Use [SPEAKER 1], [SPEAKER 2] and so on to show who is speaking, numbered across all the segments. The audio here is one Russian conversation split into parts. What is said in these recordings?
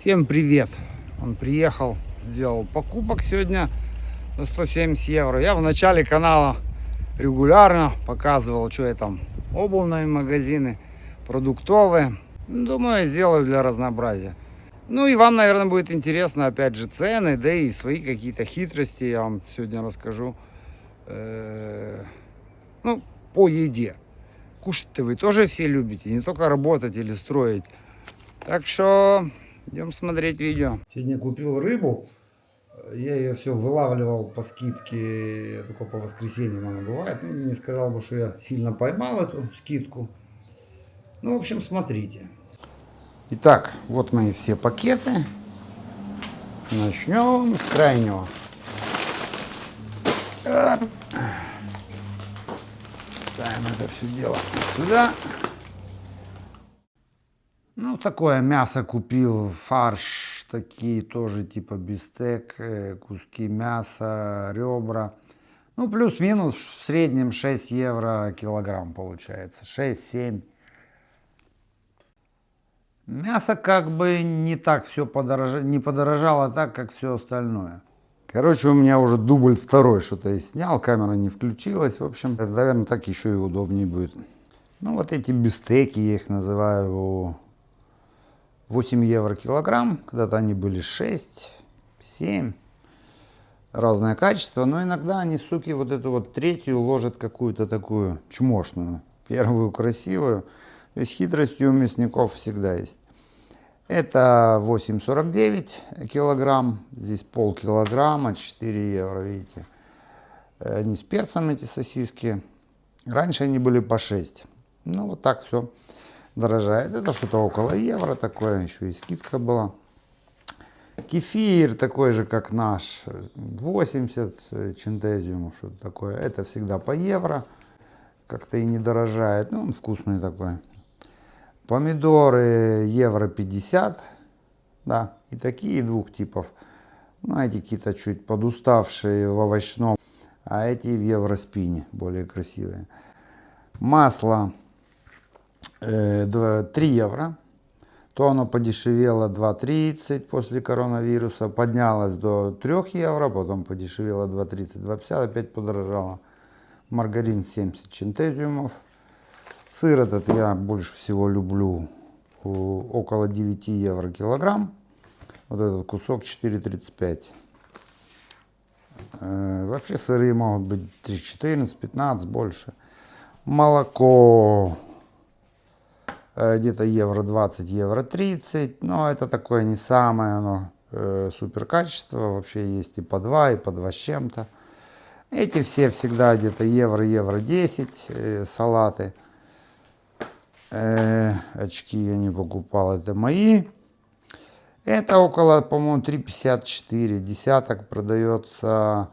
[SPEAKER 1] Всем привет! Он приехал, сделал покупок сегодня на 170 евро. Я в начале канала регулярно показывал, что я там, обувные магазины, продуктовые. Думаю, сделаю для разнообразия. Ну и вам, наверное, будет интересно, опять же, цены, да и свои какие-то хитрости я вам сегодня расскажу. Ну, по еде. Кушать-то вы тоже все любите, не только работать или строить. Так что идем смотреть видео. Сегодня купил рыбу. Я ее все вылавливал по скидке, только по воскресеньям она бывает. Ну, не сказал бы, что я сильно поймал эту скидку. Ну, в общем, смотрите. Итак, вот мои все пакеты. Начнем с крайнего. Ставим это все дело сюда. Ну, такое мясо купил, фарш, такие тоже типа бифстек, куски мяса, ребра. Ну, плюс-минус в среднем 6 евро килограмм получается, 6-7. Мясо как бы не так все не подорожало так, как все остальное. Короче, у меня уже дубль второй что-то я снял, камера не включилась. В общем, это, наверное, так еще и удобнее будет. Ну, вот эти бифстеки, я их называю, 8 евро килограмм. Когда-то они были 6, 7. Разное качество. Но иногда они, суки, вот эту вот третью ложат какую-то такую чмошную. Первую красивую. То есть хитрости у мясников всегда есть. Это 8,49 килограмм. Здесь полкилограмма, 4 евро, видите. Они с перцем, эти сосиски. Раньше они были по 6. Ну, вот так все дорожает. Это что-то около евро такое. Еще и скидка была. Кефир такой же, как наш. 80 центезиумов, что-то такое. Это всегда по евро. Как-то и не дорожает. Ну, он вкусный такой. Помидоры евро 50. Да, и такие двух типов. Ну, эти какие-то чуть подуставшие в овощном. А эти в евроспине, более красивые. Масло 3 евро. То оно подешевело 2,30 после коронавируса. Поднялось до 3 евро, потом подешевело 2,30, 2,50, опять подорожало. Маргарин 70 центезиумов. Сыр этот я больше всего люблю, около 9 евро килограмм. Вот этот кусок 4,35. Вообще сыры могут быть 3,14, 15, больше. Молоко где-то евро 20, евро 30. Но это такое не самое оно супер качество. Вообще есть и по 2, и по 2 с чем-то. Эти все всегда где-то евро, евро 10 салаты. Очки я не покупал, это мои. Это около, по-моему, 3,54. Десяток продается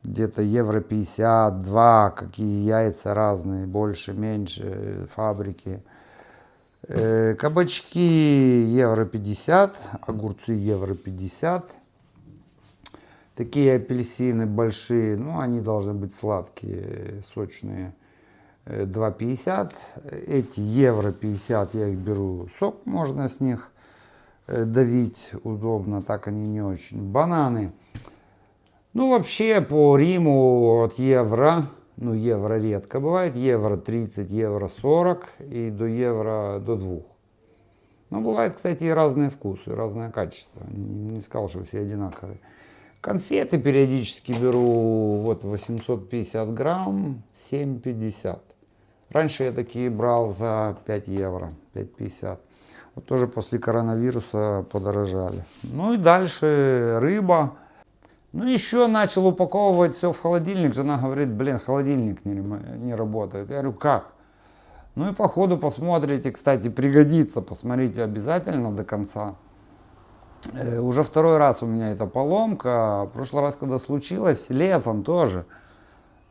[SPEAKER 1] где-то евро 52. Какие яйца разные, больше, меньше, фабрики. Кабачки евро 50, огурцы евро 50. Такие апельсины большие, ну они должны быть сладкие, сочные, 2,50. Эти евро 50, я их беру, сок можно с них давить удобно, так они не очень. Бананы. Ну вообще по Риму от евро. Ну, евро редко бывает, евро 30, евро 40 и до евро до 2. Но бывают, кстати, и разные вкусы, разное качество. Не сказал, что все одинаковые. Конфеты периодически беру, вот 850 грамм, 7,50. Раньше я такие брал за 5 евро, 5,50. Вот тоже после коронавируса подорожали. Ну и дальше рыба. Ну, еще начал упаковывать все в холодильник. Жена говорит, блин, холодильник не работает. Я говорю, как? Ну и по ходу посмотрите, кстати, пригодится. Посмотрите обязательно до конца. Уже второй раз у меня эта поломка. В прошлый раз, когда случилось, летом тоже.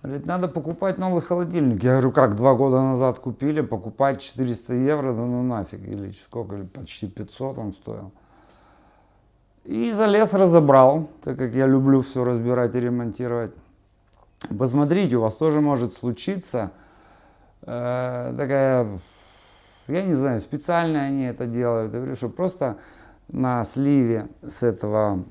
[SPEAKER 1] Говорит, надо покупать новый холодильник. Я говорю, как, 2 года назад купили, покупать 400 евро, да ну нафиг. Или сколько, или почти 500 он стоил. И залез, разобрал, так как я люблю все разбирать и ремонтировать. Посмотрите, у вас тоже может случиться такая, я не знаю, специально они это делают. Я говорю, что просто на сливе с этого,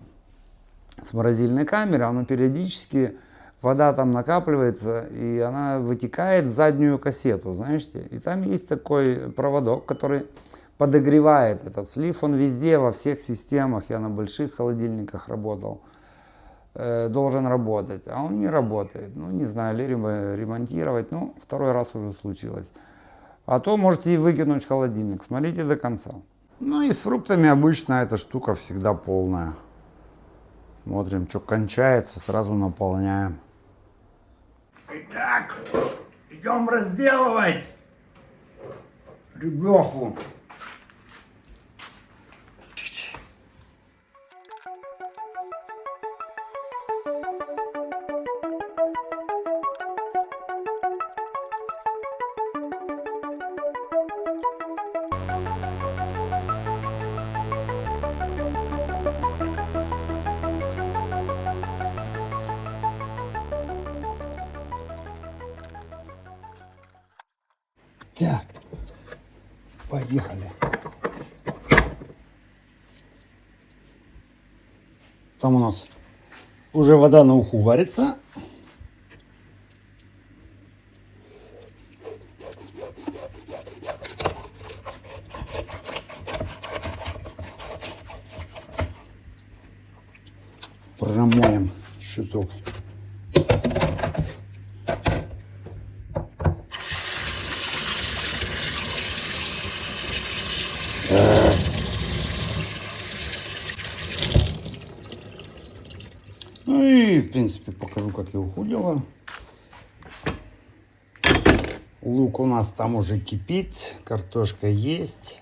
[SPEAKER 1] с морозильной камеры, оно периодически, вода там накапливается, и она вытекает в заднюю кассету, знаете. И там есть такой проводок, который подогревает этот слив. Он везде, во всех системах, я на больших холодильниках работал, должен работать. А он не работает. Ну, не знаю, ли ремонтировать. Ну, второй раз уже случилось. А то можете и выкинуть в холодильник. Смотрите до конца. Ну и с фруктами обычно эта штука всегда полная. Смотрим, что кончается, сразу наполняем. Итак, идем разделывать ребеху. Так, поехали. Там у нас уже вода на уху варится. Промоем чуток. Ну и, в принципе, покажу, как я ухудила. Лук у нас там уже кипит, картошка есть.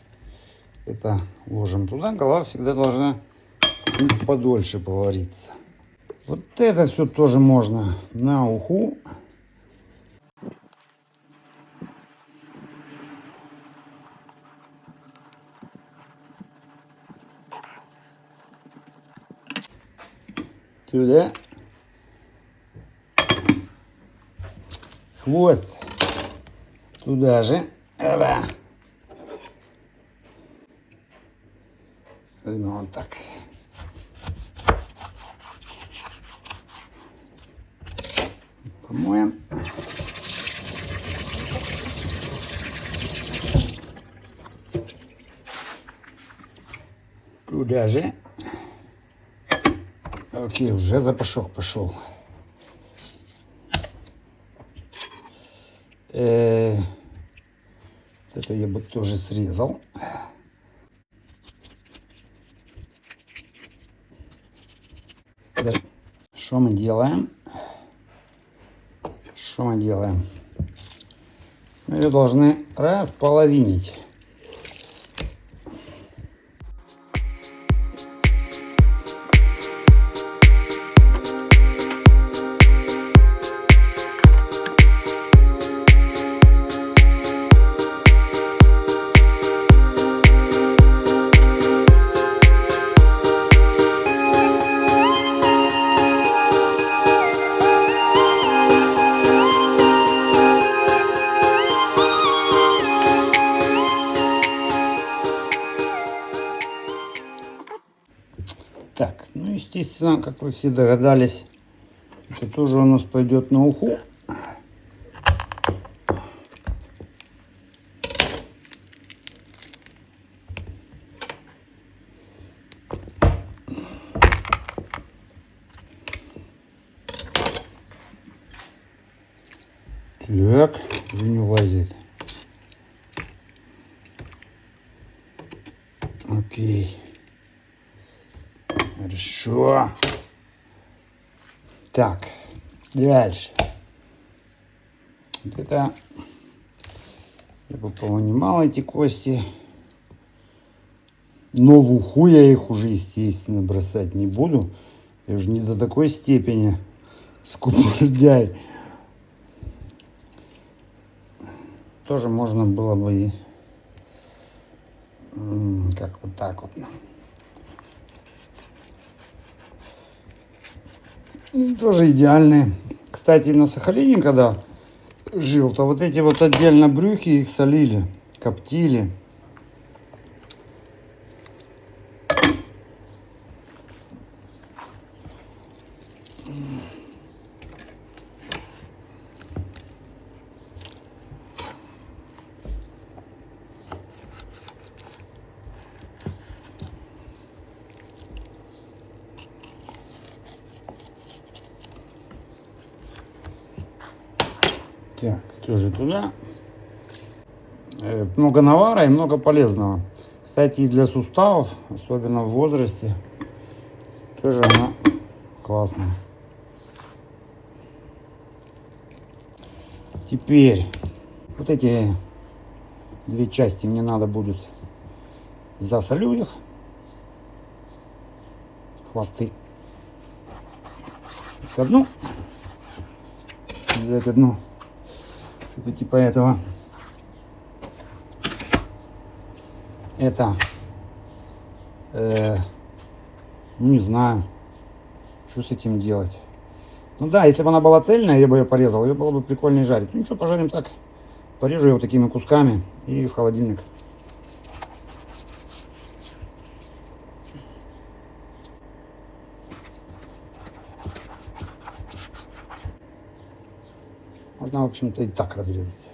[SPEAKER 1] Это ложим туда. Голова всегда должна чуть подольше повариться. Вот это все тоже можно на уху. Туда. Хвост туда же. Опа. Ну, вот так. Помоем. Туда же. Окей, уже запашок пошел. Это я бы тоже срезал. Что мы делаем? Что мы делаем? Мы ее должны располовинить. Так, ну естественно, как вы все догадались, это тоже у нас пойдет на уху. Так, не влазит. Окей. Хорошо. Так, дальше. Вот это я бы повынимал эти кости. Но в уху я их уже, естественно, бросать не буду. Я уже не до такой степени скупердяй. Тоже можно было бы и как вот так вот. И тоже идеальные. Кстати, на Сахалине, когда жил, то вот эти вот отдельно брюхи их солили, коптили. Так, тоже туда. Много навара и много полезного. Кстати, и для суставов, особенно в возрасте, тоже она классная. Теперь вот эти две части мне надо будет, засолю их, хвосты. Одну, это дно, что-то типа этого. Это, ну не знаю, что с этим делать. Ну да, если бы она была цельная, я бы ее порезал, ее было бы прикольнее жарить. Ну ничего, пожарим так. Порежу ее вот такими кусками и в холодильник. Можно, в общем-то, и так разрезать.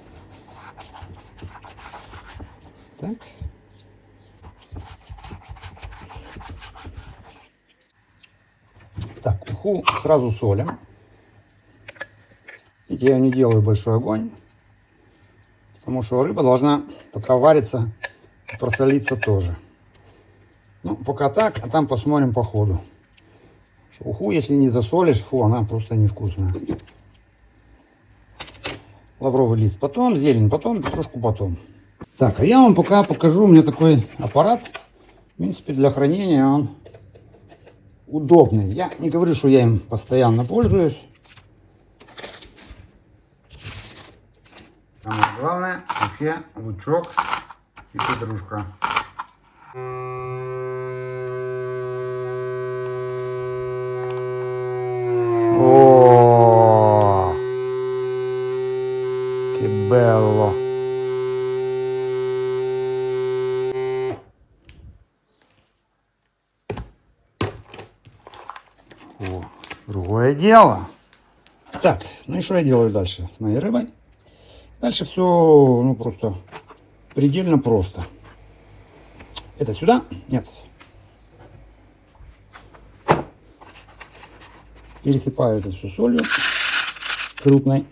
[SPEAKER 1] Так. Так, уху сразу солим. Видите, я не делаю большой огонь, потому что рыба должна пока варится, просолиться тоже. Ну, пока так, а там посмотрим по ходу. Уху, если не засолишь, фу, она просто невкусная. Лавровый лист потом, зелень потом, петрушку потом. Так, а я вам пока покажу, у меня такой аппарат. В принципе, для хранения он удобный. Я не говорю, что я им постоянно пользуюсь. Самое главное, вообще лучок и петрушка. О, che bello! О, другое дело. Так, ну и что я делаю дальше с моей рыбой? Дальше все, ну, просто предельно просто. Это сюда? Нет. Пересыпаю это все солью крупной.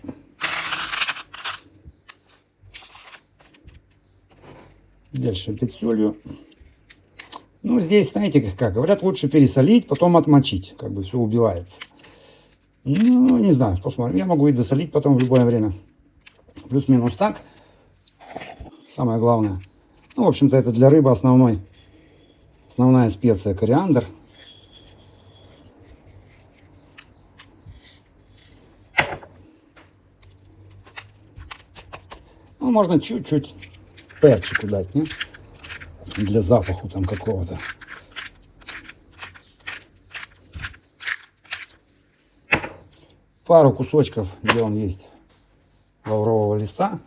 [SPEAKER 1] Дальше опять солью. Ну, здесь, знаете, как говорят, лучше пересолить, потом отмочить. Как бы все убивается. Ну, не знаю, посмотрим. Я могу и досолить потом в любое время. Плюс-минус так. Самое главное. Ну, в общем-то, это для рыбы основная специя кориандр. Ну, можно чуть-чуть перчику дать, не? Для запаху там какого-то. Пару кусочков, где он есть, лаврового листа,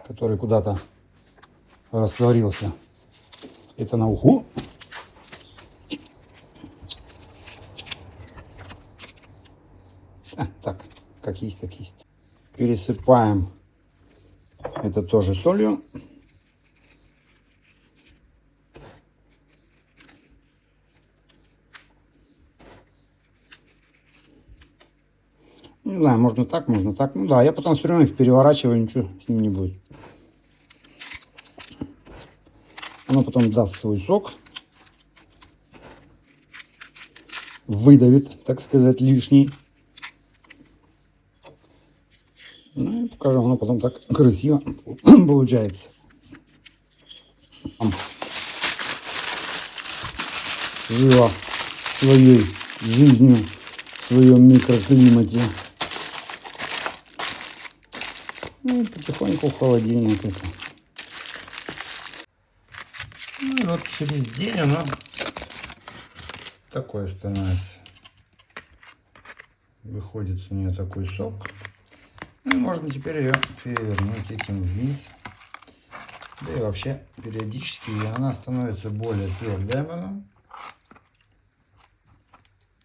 [SPEAKER 1] который куда-то растворился. Это на уху. Так, как есть, так есть. Пересыпаем это тоже солью. Не знаю, можно так, можно так. Ну да, я потом все равно их переворачиваю, ничего с ним не будет. Оно потом даст свой сок. Выдавит, так сказать, лишний. Ну и покажем, оно потом так красиво получается. Жила своей жизнью, в своем микроклимате. Ну и потихоньку в холодильник это. Ну и вот через день оно такое становится. Выходит с нее такой сок. Ну и можно теперь ее перевернуть этим вниз. Да и вообще периодически она становится более твердая потом.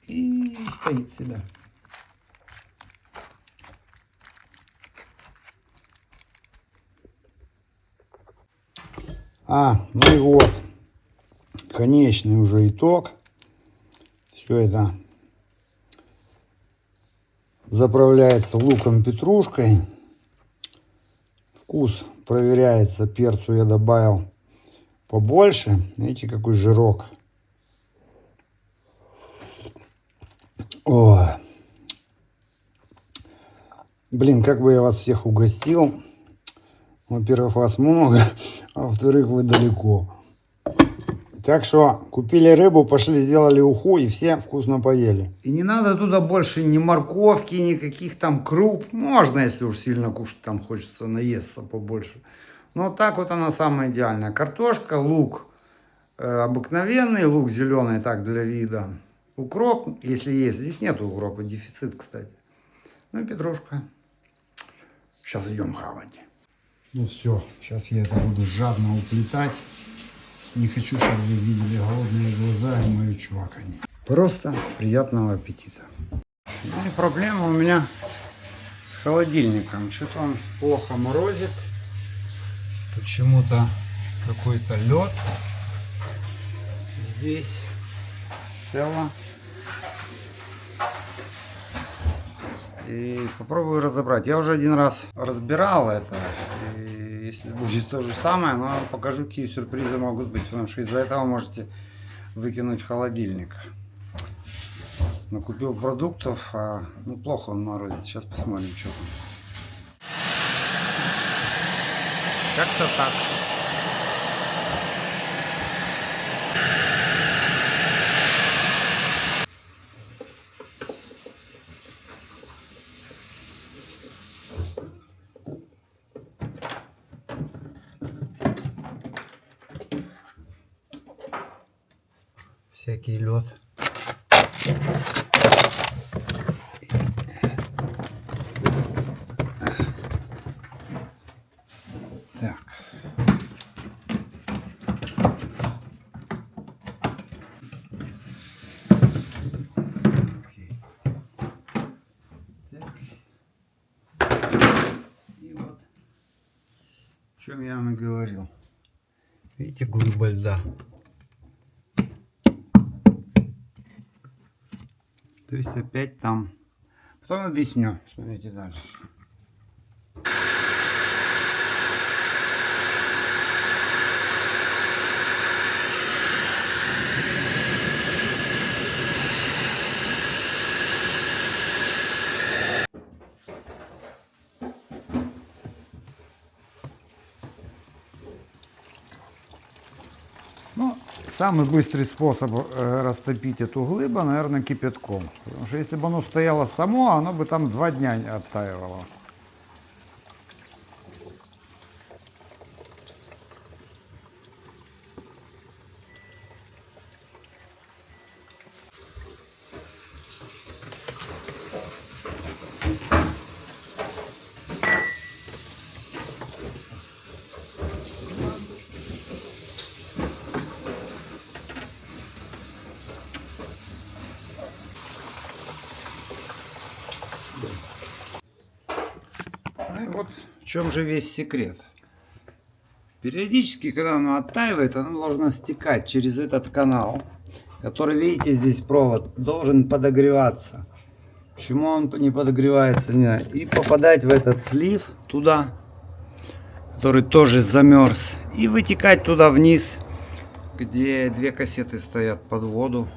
[SPEAKER 1] И стоит себя. Ну и вот, конечный уже итог. Все это заправляется луком, петрушкой. вкус проверяется. Перцу я добавил побольше. Видите, какой жирок. О, блин, как бы я вас всех угостил. Во-первых, вас много, а во-вторых, вы далеко. Так что купили рыбу, пошли, сделали уху и все вкусно поели. И не надо туда больше ни морковки, никаких там круп. Можно, если уж сильно кушать, там хочется наесться побольше. Но так вот она самая идеальная. Картошка, лук обыкновенный, лук зеленый, так для вида. Укроп, если есть. Здесь нет укропа, дефицит, кстати. Ну и петрушка. Сейчас идем хавать. Ну все, сейчас я это буду жадно уплетать. Не хочу, чтобы вы видели голодные глаза и мое чуваканье. Просто приятного аппетита. Ну и проблема у меня с холодильником. Что-то он плохо морозит. Почему-то какой-то лед здесь. Стелла. И попробую разобрать. Я уже один раз разбирал это. И если будет то же самое, но покажу, какие сюрпризы могут быть. Потому что из-за этого можете выкинуть в холодильник. Накупил продуктов, а ну, плохо он морозит. Сейчас посмотрим, что там. Как-то так. Всякий лед. Так. Окей. Так. И вот, о чем я вам и говорил. Видите, глыба льда. То есть опять там. Потом объясню. Смотрите дальше. Ну, самый быстрый способ растопить эту глыбу, наверное, кипятком. Потому что если бы оно стояло само, оно бы там 2 дня оттаивало. Ну и вот в чем же весь секрет. Периодически, когда оно оттаивает, оно должно стекать через этот канал, который, видите, здесь провод, должен подогреваться. Почему он не подогревается? Не знаю. И попадать в этот слив туда, который тоже замерз, и вытекать туда вниз, где 2 кассеты стоят под воду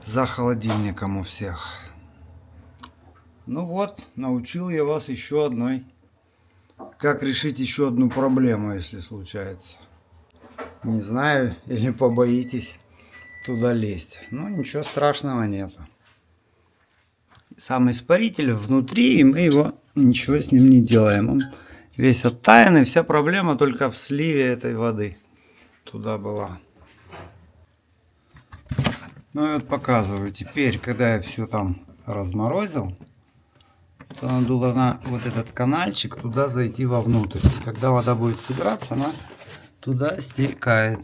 [SPEAKER 1] за холодильником у всех. Ну вот, научил я вас еще одной, как решить еще одну проблему, если случается. Не знаю, или побоитесь туда лезть. Но ничего страшного нету. Сам испаритель внутри, и мы его ничего с ним не делаем. Он весь оттаянный, вся проблема только в сливе этой воды туда была. Ну и вот показываю. Теперь, когда я все там разморозил, то надо на вот этот канальчик туда зайти вовнутрь. Когда вода будет собираться, она туда стекает.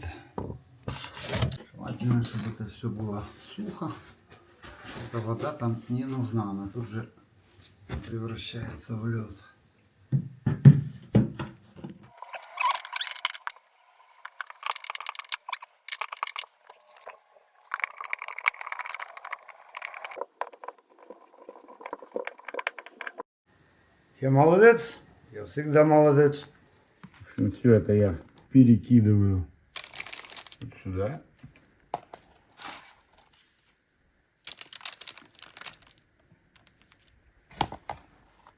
[SPEAKER 1] Желательно, чтобы это все было сухо. Эта вода там не нужна, она тут же превращается в лед. Я молодец, я всегда молодец. В общем, все это я перекидываю вот сюда.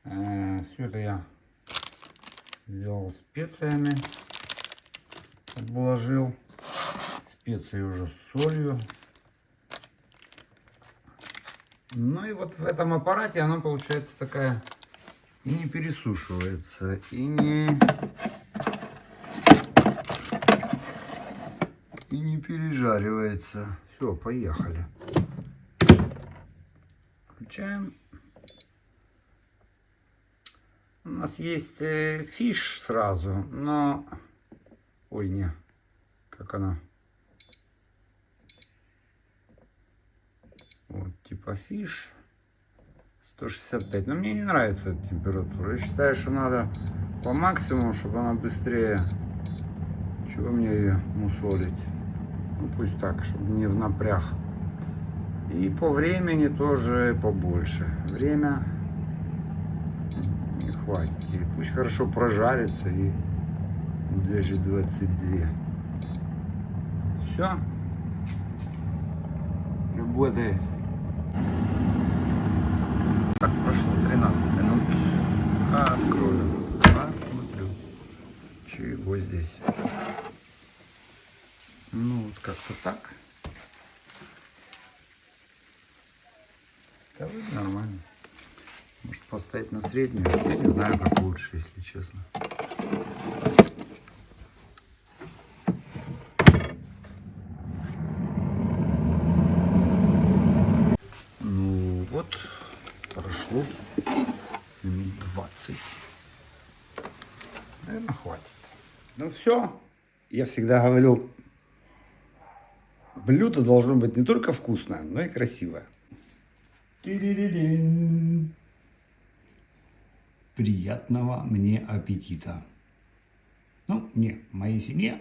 [SPEAKER 1] Все это я взял специями, обложил. Специи уже с солью. Ну и вот в этом аппарате она получается такая и не пересушивается, и не пережаривается. Все, поехали. Включаем. У нас есть фиш сразу, но... Ой, не. Как она? Вот, типа фиш. 165. Но мне не нравится эта температура. Я считаю, что надо по максимуму, чтобы она быстрее... Чего мне ее мусолить? Ну, пусть так, чтобы не в напряг. И по времени тоже побольше. Время не хватит. И пусть хорошо прожарится. И даже 22. Все. Работает. Так, прошло 13 минут. Открою. Посмотрю. Чего здесь? Ну, вот как-то так. Да, вроде нормально. Может поставить на среднюю? Я не знаю, как лучше, если честно. Ну, вот, прошло минут 20. Наверное, хватит. Ну, все. Я всегда говорил, блюдо должно быть не только вкусное, но и красивое. Приятного мне аппетита. Ну, мне, моей семье